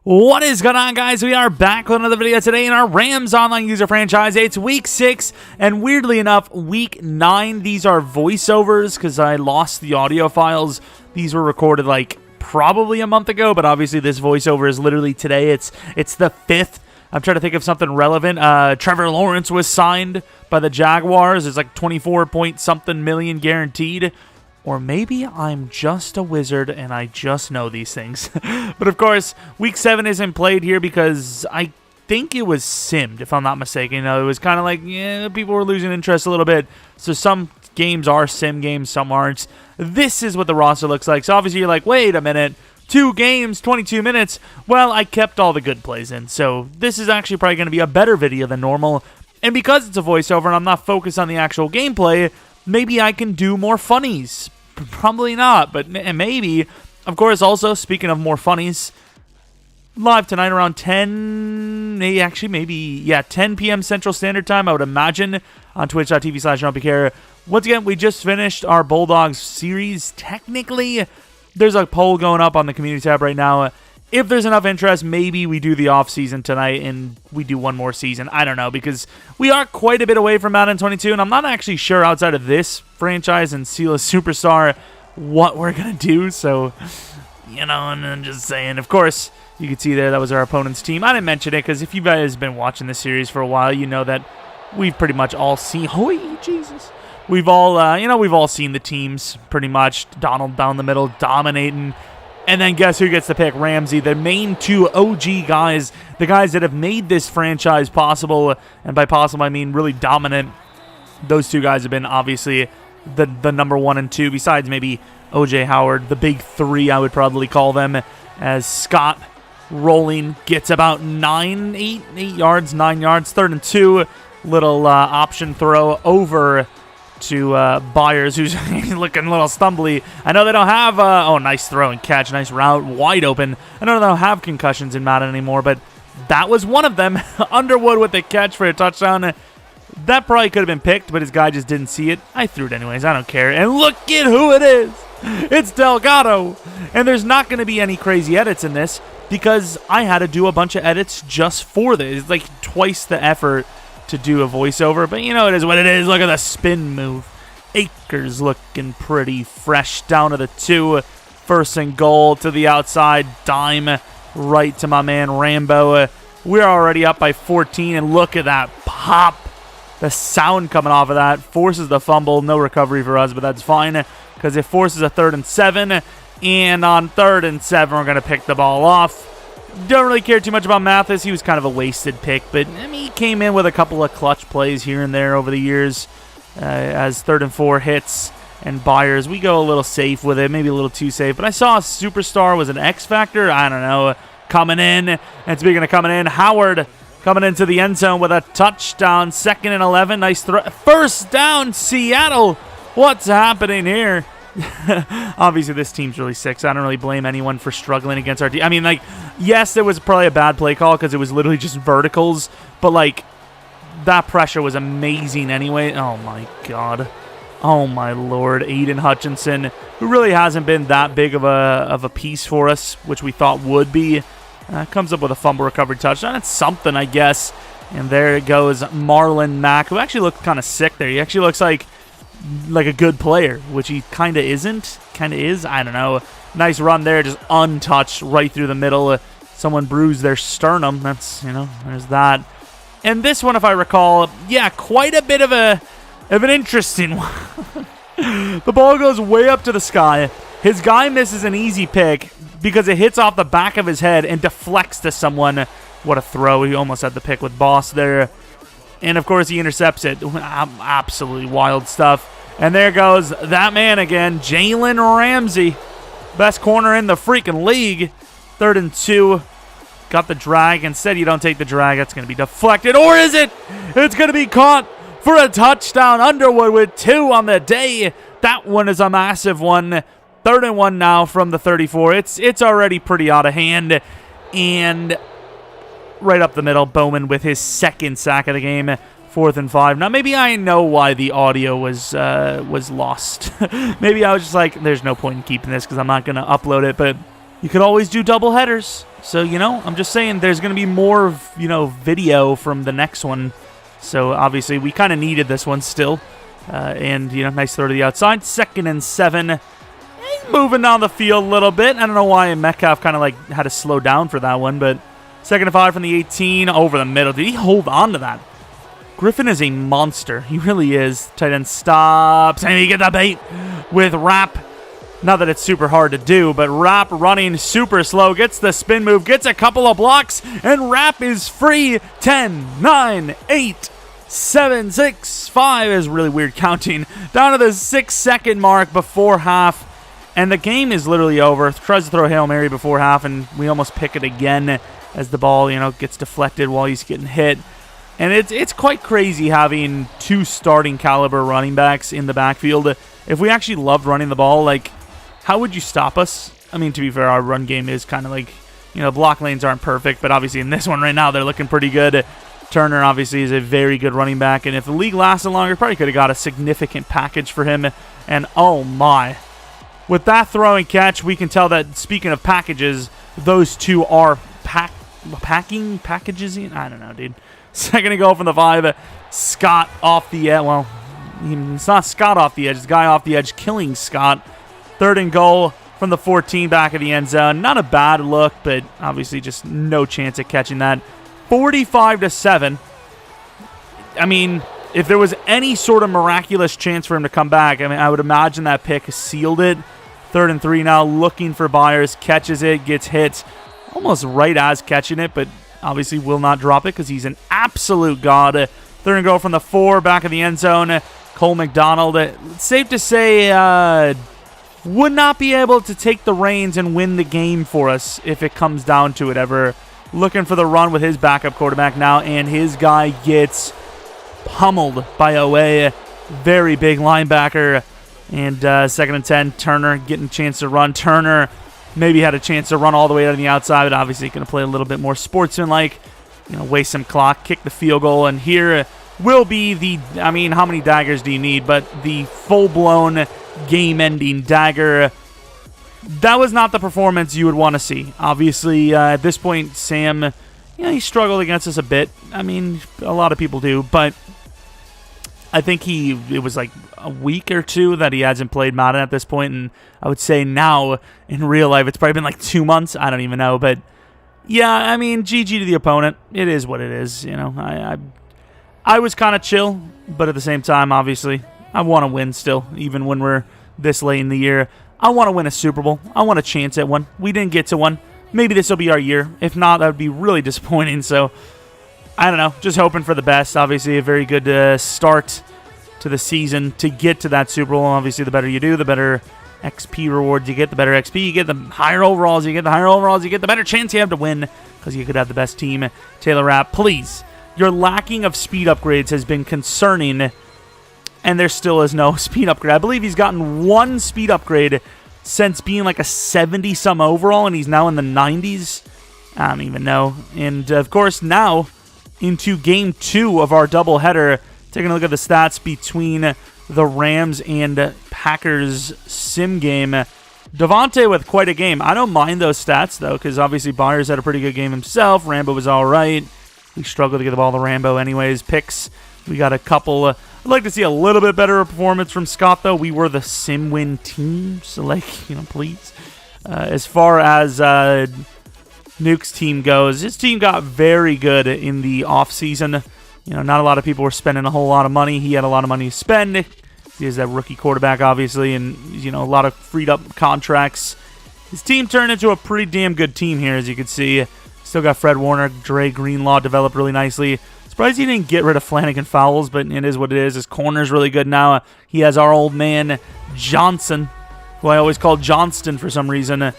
What is going on, guys? We are back with another video today in our Rams online user franchise. It's week 6, and weirdly enough, week 9. These are voiceovers because I lost the audio files. These were recorded like probably a month ago, but obviously this voiceover is literally today. It's the 5th. I'm trying to think of something relevant. Trevor Lawrence was signed by the Jaguars. It's like 24 point something million guaranteed. Or maybe I'm just a wizard and I just know these things. But of course, week 7 isn't played here because I think it was simmed, if I'm not mistaken. You know, it was kind of like, yeah, people were losing interest a little bit. So some games are sim games, some aren't. This is what the roster looks like. So obviously you're like, wait a minute. 2 games, 22 minutes. Well, I kept all the good plays in. So this is actually probably going to be a better video than normal. And because it's a voiceover and I'm not focused on the actual gameplay, maybe I can do more funnies. Probably not, but maybe. Of course, also, speaking of more funnies, live tonight around 10 p.m. Central Standard Time, I would imagine, on twitch.tv/Jeromepkr. Once again, we just finished our Bulldogs series. Technically, there's a poll going up on the community tab right now. If there's enough interest, maybe we do the off-season tonight and we do one more season. I don't know, because we are quite a bit away from Madden 22, and I'm not actually sure outside of this franchise and Seal Superstar what we're going to do. So, you know, and I'm just saying. Of course, you can see there that was our opponent's team. I didn't mention it because if you guys have been watching this series for a while, you know that we've pretty much all seen... Holy Jesus! We've all, we've all seen the teams pretty much. Donald down the middle dominating. And then guess who gets to pick? Ramsey, the main 2 OG guys, the guys that have made this franchise possible, and by possible I mean really dominant. Those 2 guys have been obviously the number 1 and 2, besides maybe O.J. Howard, the big 3 I would probably call them, as Scott rolling gets about 9 yards, 3rd and 2, little option throw over to Byers, who's looking a little stumbly. I know they don't have, nice throw and catch, nice route, wide open. I know they don't have concussions in Madden anymore, but that was one of them. Underwood with the catch for a touchdown. That probably could have been picked, but his guy just didn't see it. I threw it anyways, I don't care. And look at who it is. It's Delgado. And there's not going to be any crazy edits in this because I had to do a bunch of edits just for this. It's like twice the effort to do a voiceover, but you know it is what it is. Look at the spin move. Akers looking pretty fresh down to the 2. 1st and goal to the outside. Dime right to my man Rambo. We're already up by 14, and look at that pop. The sound coming off of that forces the fumble. No recovery for us, but that's fine because it forces a 3rd and 7. And on 3rd and 7, we're going to pick the ball off. Don't really care too much about Mathis. He was kind of a wasted pick, but I mean, he came in with a couple of clutch plays here and there over the years as 3rd and 4 hits. And Byers, we go a little safe with it, maybe a little too safe. But I saw Superstar was an X factor. I don't know. Coming in, and speaking of coming in, Howard coming into the end zone with a touchdown. 2nd and 11. Nice throw. 1st down, Seattle. What's happening here? Obviously, this team's really sick, so I don't really blame anyone for struggling against our team. I mean, like, yes, it was probably a bad play call because it was literally just verticals, but, like, that pressure was amazing anyway. Oh, my God. Oh, my Lord. Aiden Hutchinson, who really hasn't been that big of a piece for us, which we thought would be, comes up with a fumble recovery touchdown. It's something, I guess. And there it goes, Marlon Mack, who actually looked kind of sick there. He actually looks like a good player, which he kind of isn't. Kind of is. I don't know. Nice run there, just untouched right through the middle. Someone bruised their sternum. That's, there's that. And this one, if I recall, yeah, quite a bit of an interesting one. The ball goes way up to the sky. His guy misses an easy pick because it hits off the back of his head and deflects to someone. What a throw. He almost had the pick with Boss there. And, of course, he intercepts it. Absolutely wild stuff. And there goes that man again, Jalen Ramsey. Best corner in the freaking league. 3rd and 2. Got the drag. Instead, you don't take the drag. That's going to be deflected. Or is it? It's going to be caught for a touchdown. Underwood with 2 on the day. That one is a massive one. 3rd and 1 now from the 34. It's already pretty out of hand. And right up the middle, Bowman with his 2nd sack of the game. 4th and 5. Now, maybe I know why the audio was lost. Maybe I was just like, there's no point in keeping this because I'm not going to upload it. But you could always do double headers. So, I'm just saying there's going to be more, video from the next one. So, obviously, we kind of needed this one still. And, nice throw to the outside. 2nd and 7. He's moving down the field a little bit. I don't know why Metcalf kind of, had to slow down for that one. But 2nd and 5 from the 18. Over the middle. Did he hold on to that? Griffin is a monster. He really is. Tight end stops. And he get the bait with Rapp. Not that it's super hard to do, but Rapp running super slow, gets the spin move, gets a couple of blocks, and Rapp is free. 10, 9, 8, 7, 6, 5 is really weird counting. Down to the 6-second mark before half, and the game is literally over. Tries to throw a Hail Mary before half, and we almost pick it again as the ball, gets deflected while he's getting hit. And it's quite crazy having 2 starting caliber running backs in the backfield. If we actually loved running the ball, how would you stop us? I mean, to be fair, our run game is kind of block lanes aren't perfect, but obviously in this one right now, they're looking pretty good. Turner obviously is a very good running back, and if the league lasted longer, probably could have got a significant package for him. And oh my. With that throw and catch, we can tell that, speaking of packages, those two are packing packages. I don't know, dude. 2nd and goal from the 5. Scott off the edge. Well, it's not Scott off the edge. It's Guy off the edge killing Scott. 3rd and goal from the 14, back of the end zone. Not a bad look, but obviously just no chance at catching that. 45-7. I mean, if there was any sort of miraculous chance for him to come back, I would imagine that pick sealed it. 3rd and 3 now, looking for Byers, catches it, gets hit almost right as catching it, but obviously will not drop it because he's an absolute god. 3rd and goal from the 4, back of the end zone. Cole McDonald, it's safe to say, would not be able to take the reins and win the game for us if it comes down to it ever. Looking for the run with his backup quarterback now, and his guy gets pummeled by Owe. Very big linebacker. And 2nd and 10, Turner getting a chance to run. Turner maybe had a chance to run all the way out on the outside, but obviously going to play a little bit more sportsmanlike. Waste some clock, kick the field goal, and here will be the, how many daggers do you need? But the full-blown game-ending dagger. That was not the performance you would want to see. Obviously, at this point, Sam, he struggled against us a bit. A lot of people do, but I think it was a week or 2 that he hasn't played Madden at this point, and I would say now, in real life, it's probably been 2 months. I don't even know, but yeah, GG to the opponent. It is what it is, I was kind of chill, but at the same time, obviously, I want to win still, even when we're this late in the year. I want to win a Super Bowl. I want a chance at one. We didn't get to one. Maybe this will be our year. If not, that would be really disappointing. So, I don't know. Just hoping for the best. Obviously, a very good start to the season to get to that Super Bowl. Obviously, the better you do, the better XP rewards you get. The better XP you get, the higher overalls you get. The higher overalls you get, the better chance you have to win because you could have the best team. Taylor Rapp, please. Your lacking of speed upgrades has been concerning, and there still is no speed upgrade. I believe he's gotten 1 speed upgrade since being a 70-some overall, and he's now in the 90s. I don't even know. And, of course, now into Game 2 of our doubleheader, taking a look at the stats between the Rams and Packers sim game. Devontae with quite a game. I don't mind those stats, though, because obviously Byers had a pretty good game himself. Rambo was all right. We struggled to get the ball to Rambo anyways. Picks, we got a couple. I'd like to see a little bit better performance from Scott, though. We were the sim win team, so, please. As far as Nuke's team goes, his team got very good in the offseason. Not a lot of people were spending a whole lot of money. He had a lot of money to spend. He has that rookie quarterback, obviously, and, a lot of freed-up contracts. His team turned into a pretty damn good team here, as you can see. Still got Fred Warner, Dre Greenlaw developed really nicely. Surprised he didn't get rid of Flanagan Fowles, but it is what it is. His corner's really good now. He has our old man, Johnson, who I always call Johnston for some reason.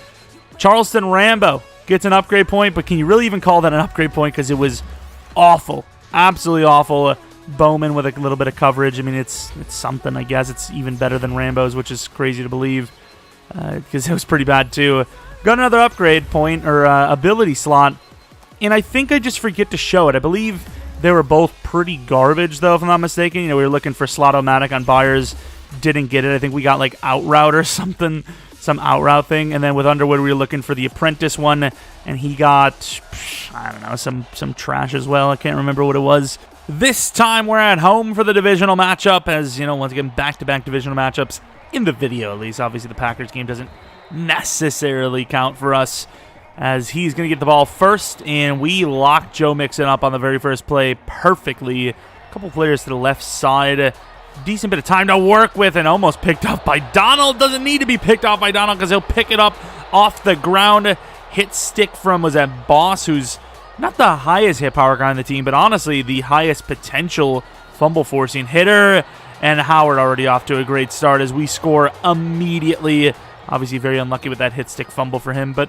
Charleston Rambo gets an upgrade point, but can you really even call that an upgrade point? Because it was awful. Absolutely awful. Bowman with a little bit of coverage. It's something, I guess. It's even better than Rambo's, which is crazy to believe because it was pretty bad, too. Got another upgrade point or ability slot, and I think I just forget to show it. I believe they were both pretty garbage, though, if I'm not mistaken. We were looking for Slot-O-Matic on Byers. Didn't get it. I think we got, Out Route or something. some out route thing. And then with Underwood, we were looking for the apprentice one, and he got, I don't know, some trash as well. I can't remember what it was. This time we're at home for the divisional matchup, as, you know, once again, back-to-back divisional matchups in the video, at least. Obviously, the Packers game doesn't necessarily count for us, as he's going to get the ball first, and we lock Joe Mixon up on the very first play perfectly. A couple players to the left side. Decent bit of time to work with, and almost picked up by Donald. Doesn't need to be picked off by Donald because he'll pick it up off the ground. Hit stick from, was that Boss, who's not the highest hit power guy on the team, but honestly the highest potential fumble forcing hitter. And Howard already off to a great start as we score immediately. Obviously very unlucky with that hit stick fumble for him, but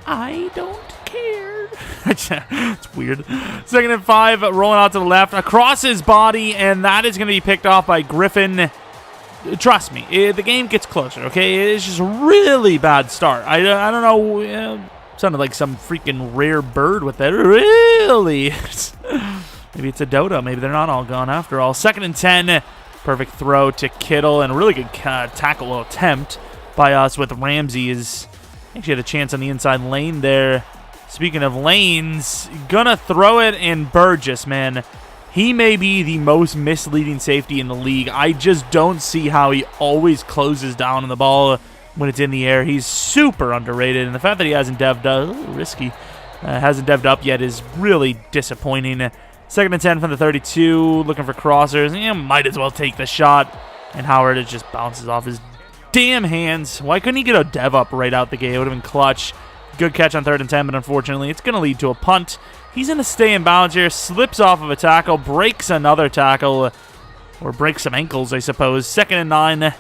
I don't care. It's weird. 2nd and 5, rolling out to the left, across his body, and that is going to be picked off by Griffin. Trust me, the game gets closer, okay? It's just a really bad start. I don't know, sounded like some freaking rare bird with that. Really? Maybe it's a dodo. Maybe they're not all gone after all. 2nd and 10, perfect throw to Kittle, and a really good tackle attempt by us with Ramsey. Is actually had a chance on the inside lane there. Speaking of lanes, gonna throw it, and Burgess, man, he may be the most misleading safety in the league. I just don't see how he always closes down on the ball when it's in the air. He's super underrated, and the fact that he hasn't devved up, a little risky, hasn't devved up yet is really disappointing. 2nd and 10 from the 32, looking for crossers. Might as well take the shot, and Howard, it just bounces off his damn hands. Why couldn't he get a dev up right out the gate? It would have been clutch. Good catch on 3rd and 10, but unfortunately it's going to lead to a punt. He's going to stay in bounds here, slips off of a tackle, breaks another tackle, or breaks some ankles, I suppose. 2nd and 9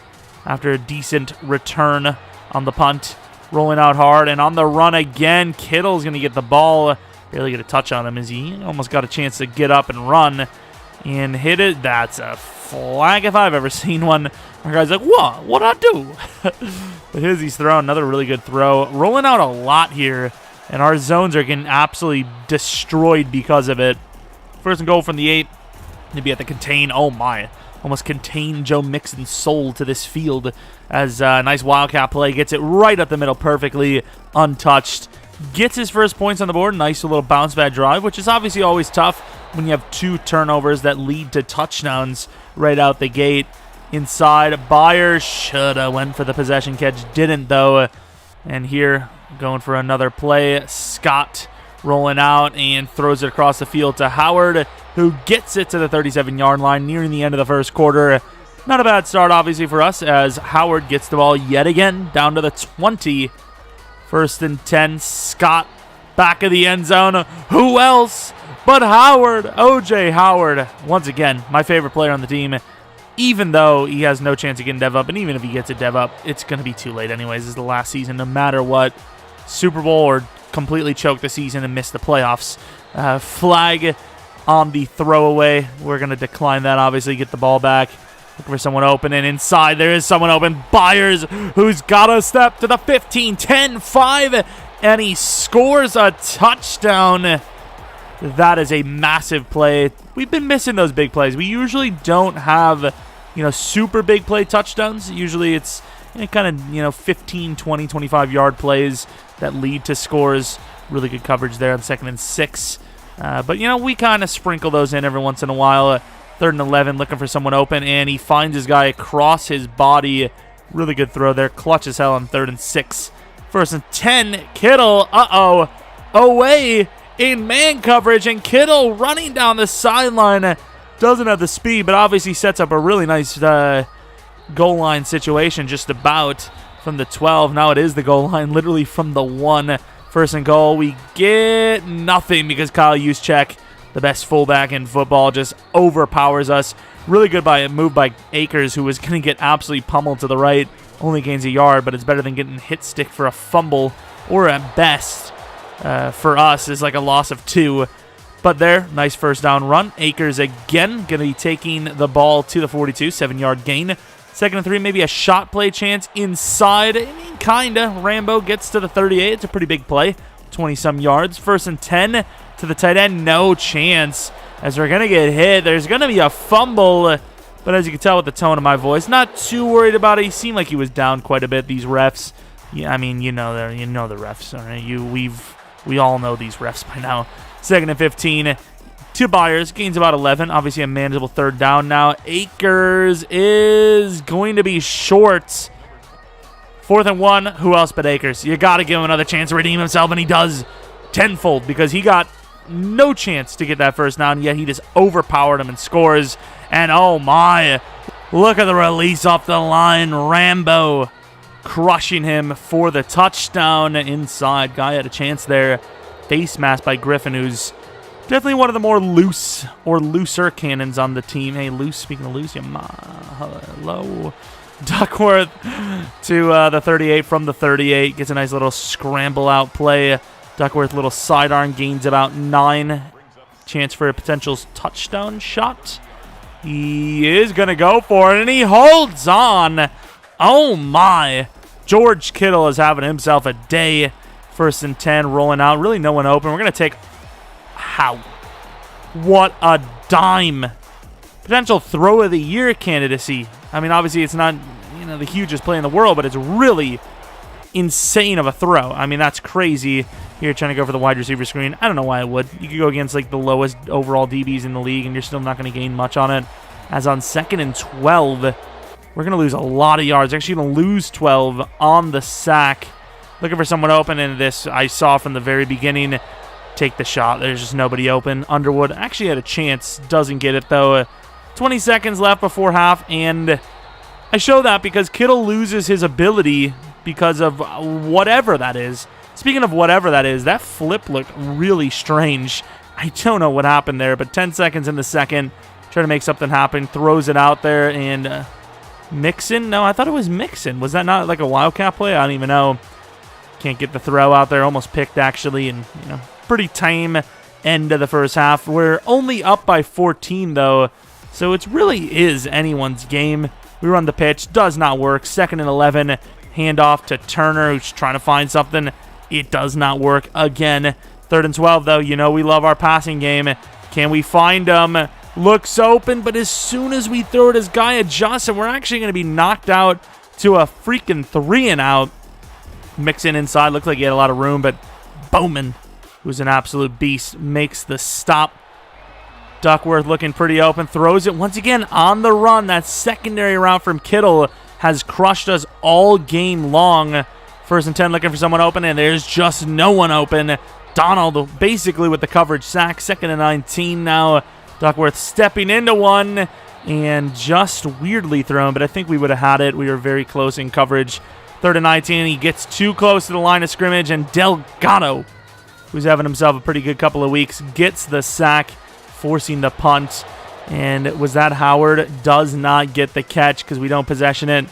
after a decent return on the punt. Rolling out hard, and on the run again, Kittle's going to get the ball. Barely get a touch on him as he almost got a chance to get up and run and hit it. That's a flag if I've ever seen one. Our guy's like, what? What'd I do? But here's he's throwing another really good throw. Rolling out a lot here, and our zones are getting absolutely destroyed because of it. 1st and goal from the 8. To be at the contain. Oh my. Almost contain Joe Mixon's soul to this field as a nice wildcat play. Gets it right up the middle perfectly, untouched. Gets his first points on the board. Nice little bounce back drive, which is obviously always tough when you have 2 turnovers that lead to touchdowns right out the gate. Inside, Byers shoulda went for the possession catch, didn't though. And here, going for another play. Scott rolling out and throws it across the field to Howard, who gets it to the 37-yard line nearing the end of the first quarter. Not a bad start, obviously, for us, as Howard gets the ball yet again down to the 20. 1st and 10, Scott back of the end zone. Who else but Howard? O.J. Howard, once again, my favorite player on the team, even though he has no chance of getting dev up, and even if he gets a dev up, it's going to be too late anyways. This is the last season, no matter what. Super Bowl or completely choke the season and miss the playoffs. Flag on the throwaway. We're going to decline that, obviously, get the ball back. Looking for someone open, and inside there is someone open. Byers, who's got a step to the 15, 10, 5, and he scores a touchdown. That is a massive play. We've been missing those big plays. We usually don't have, super big play touchdowns. Usually it's kind of, 15, 20, 25-yard plays that lead to scores. Really good coverage there on 2nd and 6. But, we kind of sprinkle those in every once in a while. 3rd and 11, looking for someone open, and he finds his guy across his body. Really good throw there. Clutch as hell on 3rd and 6. 1st and 10, Kittle, away in man coverage, and Kittle running down the sideline. Doesn't have the speed, but obviously sets up a really nice goal line situation just about from the 12. Now it is the goal line, literally from the 1. 1st and goal. We get nothing because Kyle Juszczyk, the best fullback in football, just overpowers us. Really good move by Akers, who was going to get absolutely pummeled to the right. Only gains a yard, but it's better than getting hit stick for a fumble, or at best, for us, is like a loss of 2. But there, nice 1st down run. Akers again going to be taking the ball to the 42, 7-yard gain. 2nd and 3, maybe a shot play chance inside. Kinda. Rambo gets to the 38. It's a pretty big play. 20-some yards. 1st and 10 to the tight end. No chance. As we're going to get hit. There's going to be a fumble. But as you can tell with the tone of my voice, not too worried about it. He seemed like he was down quite a bit, these refs. Yeah, I mean, you know the refs, all right? We all know these refs by now. 2nd and 15 to Byers. Gains about 11. Obviously a manageable 3rd down now. Akers is going to be short. 4th and 1. Who else but Akers? You got to give him another chance to redeem himself, and he does tenfold because he got no chance to get that 1st down, yet he just overpowered him and scores. And oh my, look at the release off the line. Rambo crushing him for the touchdown inside. Guy had a chance there. Face mask by Griffin, who's definitely one of the more loose or looser cannons on the team. Hey, loose, speaking of loose, hello. Duckworth to the 38 from the 38. Gets a nice little scramble out play. Duckworth, little sidearm, gains about 9. Chance for a potential touchdown shot. He is going to go for it, and he holds on. Oh, my. George Kittle is having himself a day. 1st and 10, rolling out. Really no one open. We're going to take... How? What a dime. Potential throw of the year candidacy. I mean, obviously it's not, the hugest play in the world, but it's really insane of a throw. I mean, that's crazy. Here trying to go for the wide receiver screen. I don't know why I would. You could go against like the lowest overall DBs in the league, and you're still not going to gain much on it. As on 2nd and 12, we're going to lose a lot of yards. Actually going to lose 12 on the sack. Looking for someone open, and this I saw from the very beginning. Take the shot. There's just nobody open. Underwood actually had a chance. Doesn't get it, though. 20 seconds left before half, and I show that because Kittle loses his ability because of whatever that is. Speaking of whatever that is, that flip looked really strange. I don't know what happened there, but 10 seconds in the second, trying to make something happen, throws it out there, and Mixon? No, I thought it was Mixon. Was that not like a Wildcat play? I don't even know. Can't get the throw out there. Almost picked, actually, and, pretty tame end of the first half. We're only up by 14, though, so it really is anyone's game. We run the pitch. Does not work. 2nd and 11. Handoff to Turner, who's trying to find something. It does not work again. 3rd and 12, though. We love our passing game. Can we find him? Looks open, but as soon as we throw it, his guy adjusts, and we're actually going to be knocked out to a freaking 3 and out. Mixon inside. Looked like he had a lot of room, but Bowman, who's an absolute beast, makes the stop. Duckworth looking pretty open. Throws it once again on the run. That secondary route from Kittle has crushed us all game long. 1st and 10 looking for someone open, and there's just no one open. Donald basically with the coverage sack. 2nd and 19 now. Duckworth stepping into one and just weirdly thrown, but I think we would have had it. We were very close in coverage. 3rd and 19. He gets too close to the line of scrimmage, and Delgado, who's having himself a pretty good couple of weeks, gets the sack, forcing the punt. And was that Howard? Does not get the catch because we don't possession it.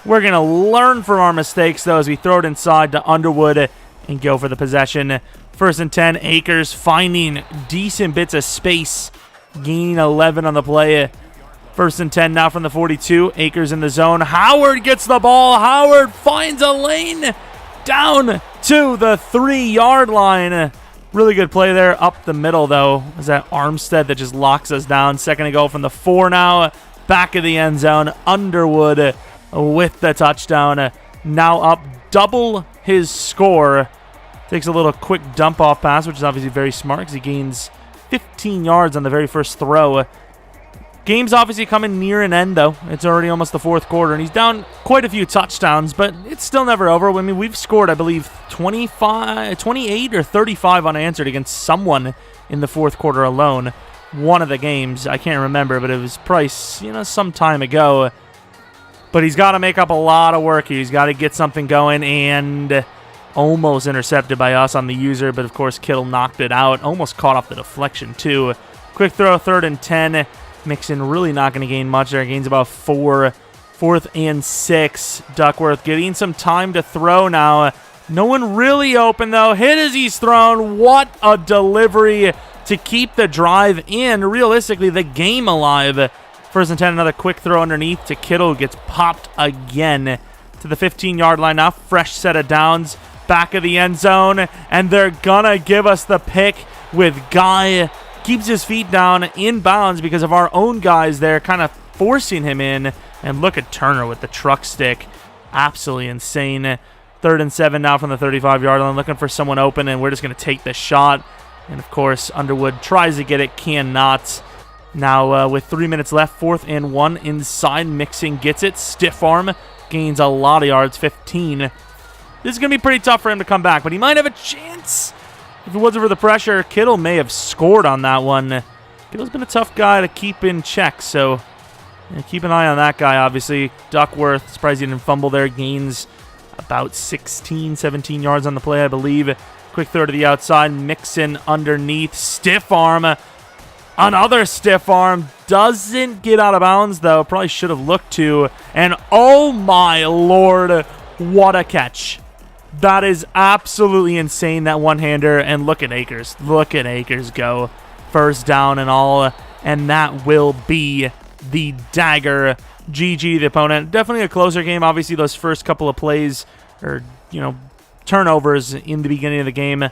We're going to learn from our mistakes, though, as we throw it inside to Underwood and go for the possession. 1st and 10, Akers finding decent bits of space, gaining 11 on the play. 1st and 10 now from the 42. Akers in the zone. Howard gets the ball. Howard finds a lane down to the 3-yard line. Really good play there up the middle, though. Is that Armstead that just locks us down? 2nd to go from the 4 now. Back of the end zone. Underwood with the touchdown. Now up double his score. Takes a little quick dump-off pass, which is obviously very smart because he gains 15 yards on the very first throw. Game's obviously coming near an end, though. It's already almost the 4th quarter, and he's down quite a few touchdowns, but it's still never over. I mean, we've scored, I believe, 28 or 35 unanswered against someone in the 4th quarter alone. One of the games, I can't remember, but it was probably, some time ago. But he's got to make up a lot of work here. He's got to get something going, and almost intercepted by us on the user, but of course Kittle knocked it out. Almost caught off the deflection, too. Quick throw, 3rd and 10. Mixon really not going to gain much there. Gains about 4. 4th and 6. Duckworth getting some time to throw now. No one really open, though. Hit as he's thrown. What a delivery to keep the drive in. Realistically, the game alive. 1st and 10, another quick throw underneath to Kittle, who gets popped again to the 15-yard line now. Fresh set of downs. Back of the end zone. And they're going to give us the pick with Guy. Keeps his feet down in bounds because of our own guys there kind of forcing him in. And look at Turner with the truck stick. Absolutely insane. 3rd and 7 now from the 35-yard line, looking for someone open, and we're just going to take the shot. And, of course, Underwood tries to get it, cannot. Now, with 3 minutes left, 4th and 1 inside. Mixon gets it. Stiff arm. Gains a lot of yards, 15. This is going to be pretty tough for him to come back, but he might have a chance. If it wasn't for the pressure, Kittle may have scored on that one. Kittle's been a tough guy to keep in check, so keep an eye on that guy, obviously. Duckworth, surprised he didn't fumble there, gains about 16, 17 yards on the play, I believe. Quick throw to the outside. Mixon underneath. Stiff arm. Another stiff arm. Doesn't get out of bounds, though. Probably should have looked to. And oh my lord, what a catch. That is absolutely insane, that one-hander. And look at Akers. Look at Akers go. First down and all. And that will be the dagger. GG, the opponent. Definitely a closer game. Obviously, those first couple of plays, or, turnovers in the beginning of the game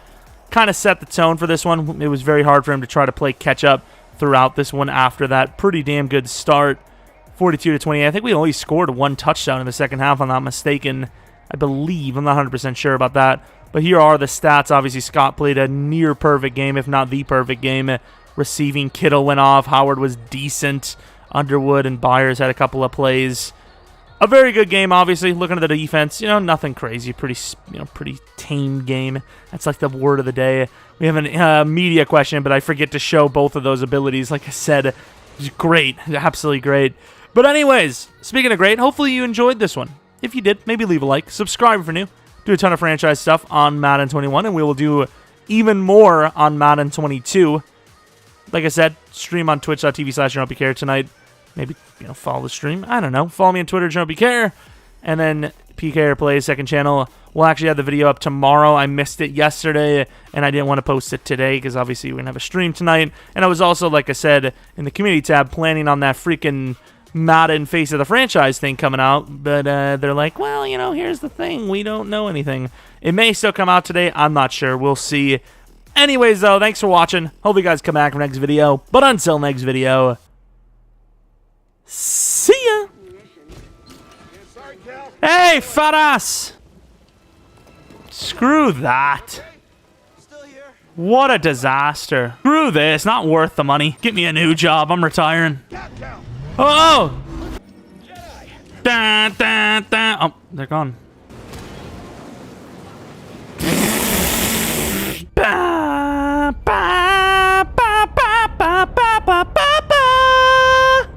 kind of set the tone for this one. It was very hard for him to try to play catch-up throughout this one after that. Pretty damn good start. 42-28. I think we only scored 1 touchdown in the second half, if I'm not mistaken. I believe. I'm not 100% sure about that. But here are the stats. Obviously, Scott played a near-perfect game, if not the perfect game. Receiving, Kittle went off. Howard was decent. Underwood and Byers had a couple of plays. A very good game, obviously. Looking at the defense, nothing crazy. Pretty tame game. That's like the word of the day. We have a media question, but I forget to show both of those abilities. Like I said, great. Absolutely great. But anyways, speaking of great, hopefully you enjoyed this one. If you did, maybe leave a like. Subscribe if you're new. Do a ton of franchise stuff on Madden 21, and we will do even more on Madden 22. Like I said, stream on twitch.tv/Jeromepkr tonight. Maybe, follow the stream. I don't know. Follow me on Twitter, Jeromepkr. And then PKR Plays, second channel. We'll actually have the video up tomorrow. I missed it yesterday, and I didn't want to post it today because obviously we're going to have a stream tonight. And I was also, like I said, in the community tab planning on that freaking Madden Face of the Franchise thing coming out. But they're like, well, here's the thing. We don't know anything. It may still come out today. I'm not sure. We'll see. Anyways, though, thanks for watching. Hope you guys come back for next video. But until next video, see ya. Hey, fat ass. Screw that. What a disaster. Screw this. Not worth the money. Get me a new job. I'm retiring. Oh! Da, da, da. Oh, they're gone.